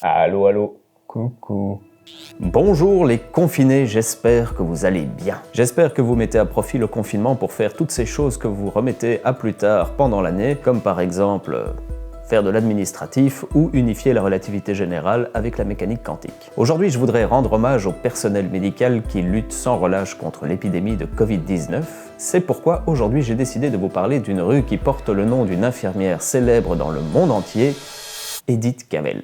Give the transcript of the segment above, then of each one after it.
Allô, allô, coucou. Bonjour les confinés, j'espère que vous allez bien. J'espère que vous mettez à profit le confinement pour faire toutes ces choses que vous remettez à plus tard pendant l'année, comme par exemple faire de l'administratif ou unifier la relativité générale avec la mécanique quantique. Aujourd'hui, je voudrais rendre hommage au personnel médical qui lutte sans relâche contre l'épidémie de Covid-19. C'est pourquoi aujourd'hui j'ai décidé de vous parler d'une rue qui porte le nom d'une infirmière célèbre dans le monde entier, Edith Cavell.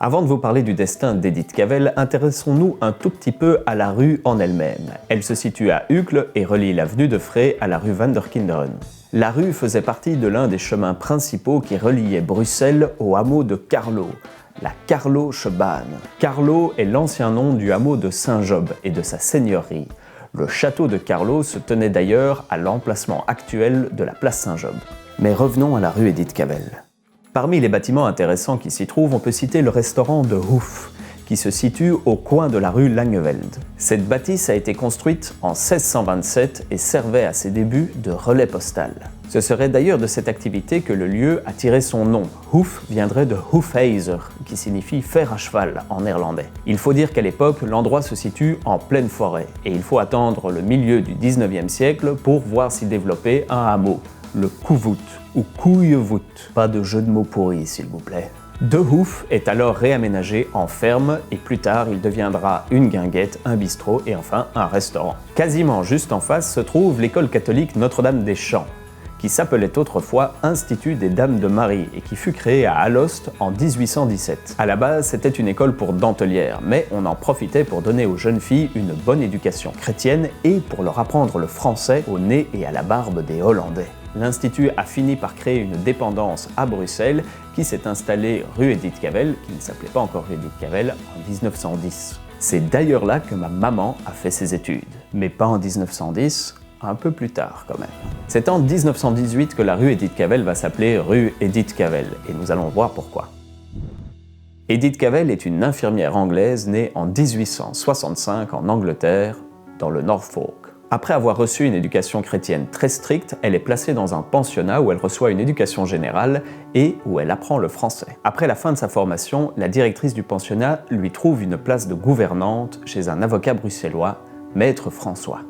Avant de vous parler du destin d'Edith Cavell, intéressons-nous un tout petit peu à la rue en elle-même. Elle se situe à Uccle et relie l'avenue de Frey à la rue Van der Kinderen. La rue faisait partie de l'un des chemins principaux qui reliait Bruxelles au hameau de Carlo, la Carlo-Schebaan. Carlo est l'ancien nom du hameau de Saint-Job et de sa seigneurie. Le château de Carlo se tenait d'ailleurs à l'emplacement actuel de la place Saint-Job. Mais revenons à la rue Edith Cavell. Parmi les bâtiments intéressants qui s'y trouvent, on peut citer le restaurant de Hoef, qui se situe au coin de la rue Langeveld. Cette bâtisse a été construite en 1627 et servait à ses débuts de relais postal. Ce serait d'ailleurs de cette activité que le lieu a tiré son nom. Hoef viendrait de Hoefijzer, qui signifie fer à cheval en néerlandais. Il faut dire qu'à l'époque, l'endroit se situe en pleine forêt, et il faut attendre le milieu du 19e siècle pour voir s'y développer un hameau, le Koevoet ou Koeievoet. Pas de jeu de mots pourris, s'il vous plaît. De Hoef est alors réaménagé en ferme et plus tard il deviendra une guinguette, un bistrot et enfin un restaurant. Quasiment juste en face se trouve l'école catholique Notre-Dame-des-Champs, qui s'appelait autrefois Institut des Dames de Marie et qui fut créé à Alost en 1817. À la base, c'était une école pour dentelières, mais on en profitait pour donner aux jeunes filles une bonne éducation chrétienne et pour leur apprendre le français au nez et à la barbe des Hollandais. L'Institut a fini par créer une dépendance à Bruxelles qui s'est installée rue Edith Cavell, qui ne s'appelait pas encore rue Edith Cavell, en 1910. C'est d'ailleurs là que ma maman a fait ses études, mais pas en 1910, un peu plus tard quand même. C'est en 1918 que la rue Edith Cavell va s'appeler rue Edith Cavell, et nous allons voir pourquoi. Edith Cavell est une infirmière anglaise née en 1865 en Angleterre, dans le Norfolk. Après avoir reçu une éducation chrétienne très stricte, elle est placée dans un pensionnat où elle reçoit une éducation générale et où elle apprend le français. Après la fin de sa formation, la directrice du pensionnat lui trouve une place de gouvernante chez un avocat bruxellois, Maître François.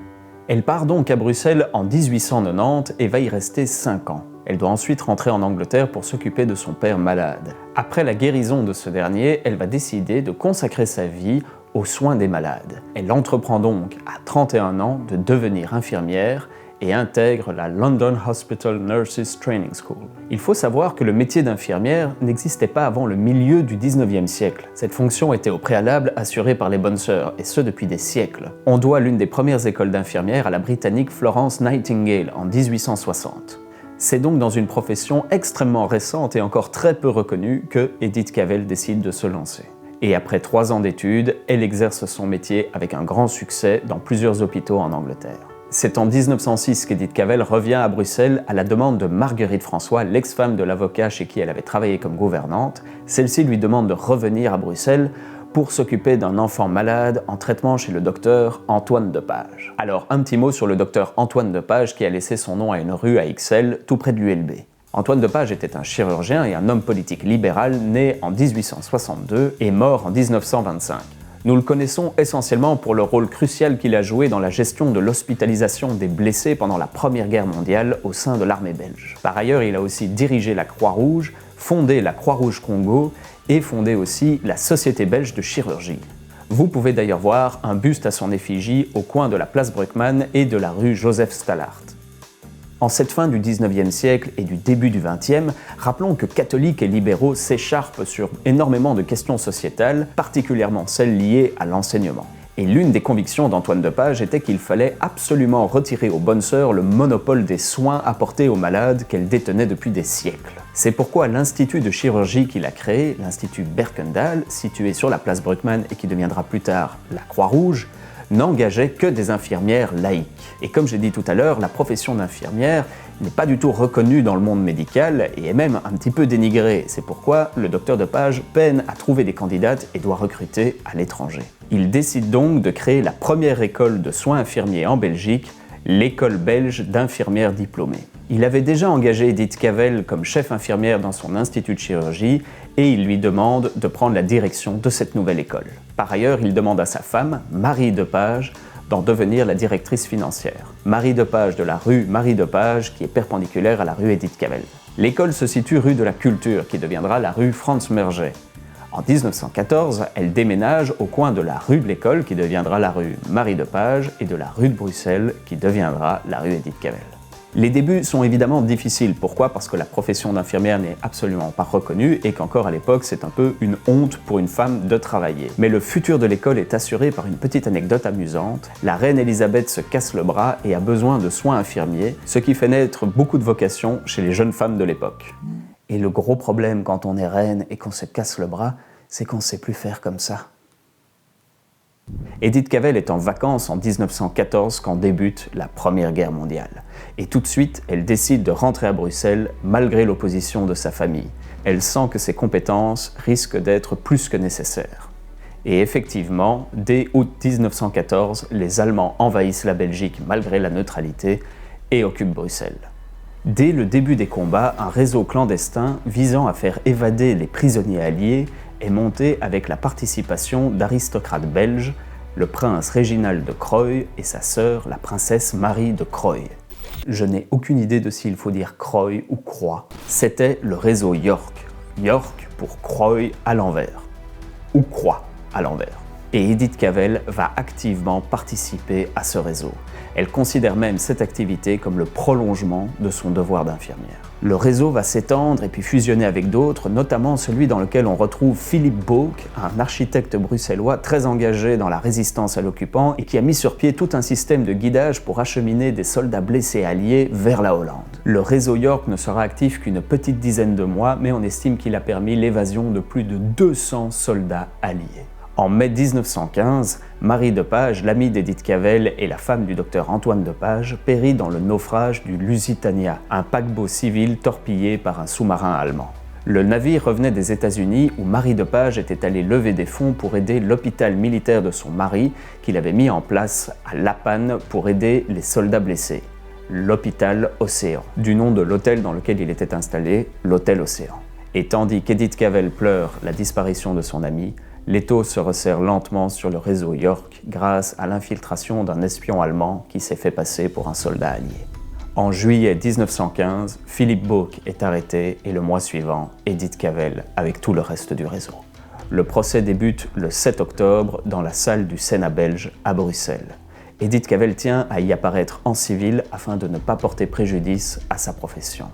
Elle part donc à Bruxelles en 1890 et va y rester 5 ans. Elle doit ensuite rentrer en Angleterre pour s'occuper de son père malade. Après la guérison de ce dernier, elle va décider de consacrer sa vie aux soins des malades. Elle entreprend donc à 31 ans de devenir infirmière et intègre la London Hospital Nurses Training School. Il faut savoir que le métier d'infirmière n'existait pas avant le milieu du 19e siècle. Cette fonction était au préalable assurée par les bonnes sœurs, et ce depuis des siècles. On doit l'une des premières écoles d'infirmières à la britannique Florence Nightingale en 1860. C'est donc dans une profession extrêmement récente et encore très peu reconnue que Edith Cavell décide de se lancer. Et après 3 ans d'études, elle exerce son métier avec un grand succès dans plusieurs hôpitaux en Angleterre. C'est en 1906 qu'Edith Cavell revient à Bruxelles à la demande de Marguerite François, l'ex-femme de l'avocat chez qui elle avait travaillé comme gouvernante. Celle-ci lui demande de revenir à Bruxelles pour s'occuper d'un enfant malade en traitement chez le docteur Antoine Depage. Alors, un petit mot sur le docteur Antoine Depage qui a laissé son nom à une rue à Ixelles, tout près de l'ULB. Antoine Depage était un chirurgien et un homme politique libéral né en 1862 et mort en 1925. Nous le connaissons essentiellement pour le rôle crucial qu'il a joué dans la gestion de l'hospitalisation des blessés pendant la Première Guerre mondiale au sein de l'armée belge. Par ailleurs, il a aussi dirigé la Croix-Rouge, fondé la Croix-Rouge Congo et fondé aussi la Société belge de chirurgie. Vous pouvez d'ailleurs voir un buste à son effigie au coin de la place Bruckmann et de la rue Joseph Stallart. En cette fin du 19e siècle et du début du 20e, rappelons que catholiques et libéraux s'écharpent sur énormément de questions sociétales, particulièrement celles liées à l'enseignement. Et l'une des convictions d'Antoine Depage était qu'il fallait absolument retirer aux bonnes sœurs le monopole des soins apportés aux malades qu'elles détenaient depuis des siècles. C'est pourquoi l'Institut de chirurgie qu'il a créé, l'Institut Berkendahl, situé sur la place Bruckmann et qui deviendra plus tard la Croix-Rouge, n'engageait que des infirmières laïques. Et comme j'ai dit tout à l'heure, la profession d'infirmière n'est pas du tout reconnu dans le monde médical et est même un petit peu dénigré. C'est pourquoi le docteur Depage peine à trouver des candidates et doit recruter à l'étranger. Il décide donc de créer la première école de soins infirmiers en Belgique, l'école belge d'infirmières diplômées. Il avait déjà engagé Edith Cavell comme chef infirmière dans son institut de chirurgie et il lui demande de prendre la direction de cette nouvelle école. Par ailleurs, il demande à sa femme, Marie Depage, d'en devenir la directrice financière. Marie Depage de la rue Marie Depage, qui est perpendiculaire à la rue Edith Cavell. L'école se situe rue de la Culture, qui deviendra la rue Franz Merget. En 1914, elle déménage au coin de la rue de l'École, qui deviendra la rue Marie Depage, et de la rue de Bruxelles, qui deviendra la rue Edith Cavell. Les débuts sont évidemment difficiles. Pourquoi ? Parce que la profession d'infirmière n'est absolument pas reconnue et qu'encore à l'époque, c'est un peu une honte pour une femme de travailler. Mais le futur de l'école est assuré par une petite anecdote amusante. La reine Elisabeth se casse le bras et a besoin de soins infirmiers, ce qui fait naître beaucoup de vocations chez les jeunes femmes de l'époque. Et le gros problème quand on est reine et qu'on se casse le bras, c'est qu'on ne sait plus faire comme ça. Edith Cavell est en vacances en 1914 quand débute la Première Guerre mondiale. Et tout de suite, elle décide de rentrer à Bruxelles malgré l'opposition de sa famille. Elle sent que ses compétences risquent d'être plus que nécessaires. Et effectivement, dès août 1914, les Allemands envahissent la Belgique malgré la neutralité et occupent Bruxelles. Dès le début des combats, un réseau clandestin visant à faire évader les prisonniers alliés est monté avec la participation d'aristocrates belges, le prince Réginald de Croy et sa sœur, la princesse Marie de Croy. Je n'ai aucune idée de s'il faut dire Croy ou Croix. C'était le réseau York. York pour Croy à l'envers. Ou Croix à l'envers. Et Edith Cavell va activement participer à ce réseau. Elle considère même cette activité comme le prolongement de son devoir d'infirmière. Le réseau va s'étendre et puis fusionner avec d'autres, notamment celui dans lequel on retrouve Philippe Boeck, un architecte bruxellois très engagé dans la résistance à l'occupant et qui a mis sur pied tout un système de guidage pour acheminer des soldats blessés alliés vers la Hollande. Le réseau York ne sera actif qu'une petite dizaine de mois, mais on estime qu'il a permis l'évasion de plus de 200 soldats alliés. En mai 1915, Marie Depage, l'amie d'Edith Cavell et la femme du docteur Antoine Depage, périt dans le naufrage du Lusitania, un paquebot civil torpillé par un sous-marin allemand. Le navire revenait des États-Unis où Marie Depage était allée lever des fonds pour aider l'hôpital militaire de son mari qu'il avait mis en place à La Panne pour aider les soldats blessés. L'hôpital Océan, du nom de l'hôtel dans lequel il était installé, l'hôtel Océan. Et tandis qu'Edith Cavell pleure la disparition de son ami, l'étau se resserre lentement sur le réseau York grâce à l'infiltration d'un espion allemand qui s'est fait passer pour un soldat allié. En juillet 1915, Philippe Boeck est arrêté et le mois suivant, Edith Cavell avec tout le reste du réseau. Le procès débute le 7 octobre dans la salle du Sénat belge à Bruxelles. Edith Cavell tient à y apparaître en civil afin de ne pas porter préjudice à sa profession.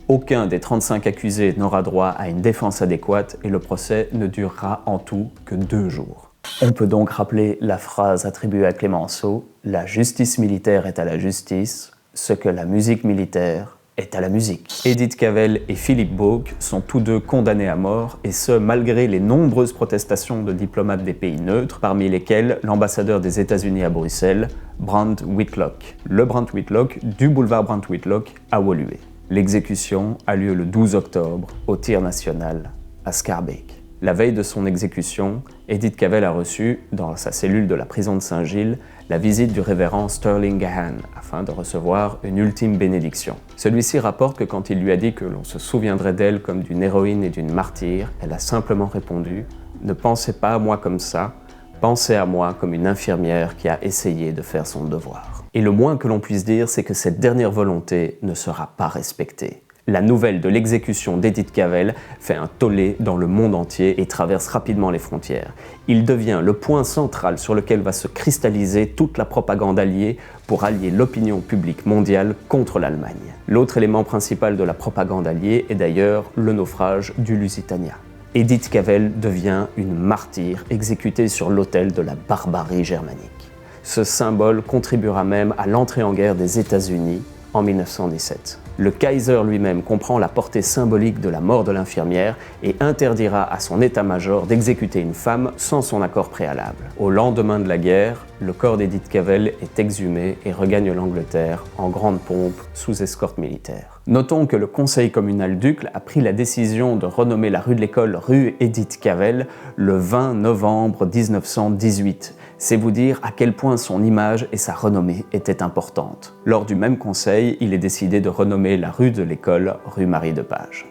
Aucun des 35 accusés n'aura droit à une défense adéquate et le procès ne durera en tout que 2 jours. On peut donc rappeler la phrase attribuée à Clémenceau « La justice militaire est à la justice, ce que la musique militaire est à la musique ». Edith Cavell et Philippe Boeck sont tous deux condamnés à mort, et ce malgré les nombreuses protestations de diplomates des pays neutres, parmi lesquels l'ambassadeur des États-Unis à Bruxelles, Brandt Whitlock. Le Brandt Whitlock du boulevard Brandt Whitlock à Woluwe. L'exécution a lieu le 12 octobre au tir national à Schaerbeek. La veille de son exécution, Edith Cavell a reçu, dans sa cellule de la prison de Saint-Gilles, la visite du révérend Sterling Gahan afin de recevoir une ultime bénédiction. Celui-ci rapporte que quand il lui a dit que l'on se souviendrait d'elle comme d'une héroïne et d'une martyre, elle a simplement répondu « Ne pensez pas à moi comme ça, pensez à moi comme une infirmière qui a essayé de faire son devoir ». Et le moins que l'on puisse dire, c'est que cette dernière volonté ne sera pas respectée. La nouvelle de l'exécution d'Edith Cavell fait un tollé dans le monde entier et traverse rapidement les frontières. Il devient le point central sur lequel va se cristalliser toute la propagande alliée pour allier l'opinion publique mondiale contre l'Allemagne. L'autre élément principal de la propagande alliée est d'ailleurs le naufrage du Lusitania. Edith Cavell devient une martyre exécutée sur l'autel de la barbarie germanique. Ce symbole contribuera même à l'entrée en guerre des États-Unis en 1917. Le Kaiser lui-même comprend la portée symbolique de la mort de l'infirmière et interdira à son état-major d'exécuter une femme sans son accord préalable. Au lendemain de la guerre, le corps d'Edith Cavell est exhumé et regagne l'Angleterre en grande pompe sous escorte militaire. Notons que le conseil communal d'Uccle a pris la décision de renommer la rue de l'École rue Edith Cavell le 20 novembre 1918. C'est vous dire à quel point son image et sa renommée étaient importantes. Lors du même conseil, il est décidé de renommer la rue de l'École rue Marie de Page.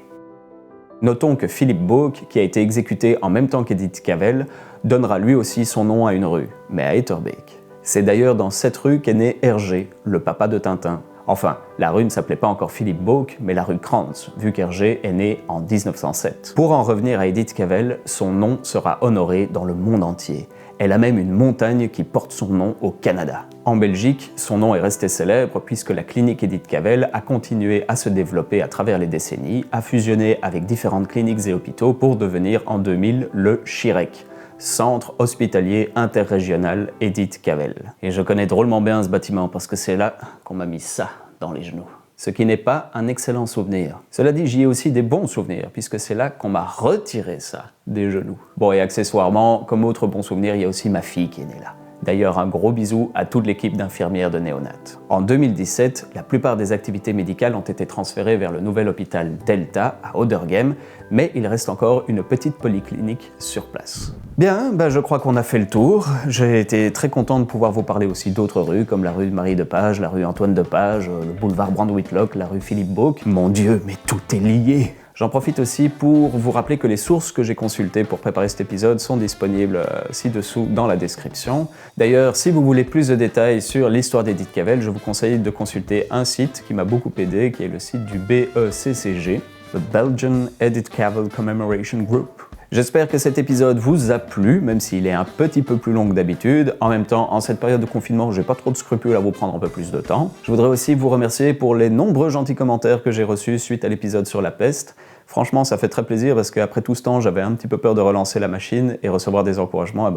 Notons que Philippe Boak, qui a été exécuté en même temps qu'Edith Cavell, donnera lui aussi son nom à une rue, mais à Etterbeek. C'est d'ailleurs dans cette rue qu'est né Hergé, le papa de Tintin. Enfin, la rue ne s'appelait pas encore Philippe Boak, mais la rue Krantz, vu qu'Hergé est né en 1907. Pour en revenir à Edith Cavell, son nom sera honoré dans le monde entier. Elle a même une montagne qui porte son nom au Canada. En Belgique, son nom est resté célèbre puisque la clinique Edith Cavell a continué à se développer à travers les décennies, a fusionné avec différentes cliniques et hôpitaux pour devenir en 2000 le CHIREC, Centre Hospitalier Interrégional Edith Cavell. Et je connais drôlement bien ce bâtiment parce que c'est là qu'on m'a mis ça dans les genoux. Ce qui n'est pas un excellent souvenir. Cela dit, j'y ai aussi des bons souvenirs, puisque c'est là qu'on m'a retiré ça des genoux. Bon, et accessoirement, comme autre bon souvenir, il y a aussi ma fille qui est née là. D'ailleurs, un gros bisou à toute l'équipe d'infirmières de néonat. En 2017, la plupart des activités médicales ont été transférées vers le nouvel hôpital Delta à Oderghem, mais il reste encore une petite polyclinique sur place. Bien, je crois qu'on a fait le tour. J'ai été très content de pouvoir vous parler aussi d'autres rues, comme la rue Marie de Page, la rue Antoine de Page, le boulevard Brand-Whitlock, la rue Philippe Boak. Mon Dieu, mais tout est lié! J'en profite aussi pour vous rappeler que les sources que j'ai consultées pour préparer cet épisode sont disponibles ci-dessous dans la description. D'ailleurs, si vous voulez plus de détails sur l'histoire d'Edith Cavell, je vous conseille de consulter un site qui m'a beaucoup aidé, qui est le site du BECCG, The Belgian Edith Cavell Commemoration Group. J'espère que cet épisode vous a plu, même s'il est un petit peu plus long que d'habitude. En même temps, en cette période de confinement, j'ai pas trop de scrupules à vous prendre un peu plus de temps. Je voudrais aussi vous remercier pour les nombreux gentils commentaires que j'ai reçus suite à l'épisode sur la peste. Franchement, ça fait très plaisir parce qu'après tout ce temps, j'avais un petit peu peur de relancer la machine et recevoir des encouragements.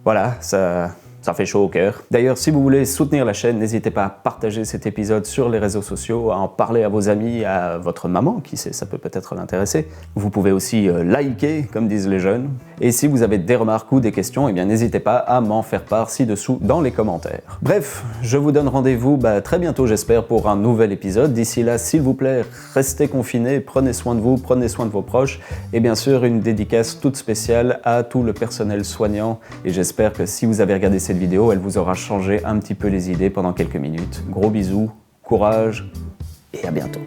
Voilà, ça fait chaud au cœur. D'ailleurs, si vous voulez soutenir la chaîne, n'hésitez pas à partager cet épisode sur les réseaux sociaux, à en parler à vos amis, à votre maman, qui sait, ça peut peut-être l'intéresser. Vous pouvez aussi liker, comme disent les jeunes. Et si vous avez des remarques ou des questions, eh bien n'hésitez pas à m'en faire part ci-dessous dans les commentaires. Bref, je vous donne rendez-vous très bientôt, j'espère, pour un nouvel épisode. D'ici là, s'il vous plaît, restez confinés, prenez soin de vous, prenez soin de vos proches. Et bien sûr, une dédicace toute spéciale à tout le personnel soignant. Et j'espère que si vous avez regardé cette vidéo, elle vous aura changé un petit peu les idées pendant quelques minutes. Gros bisous, courage et à bientôt.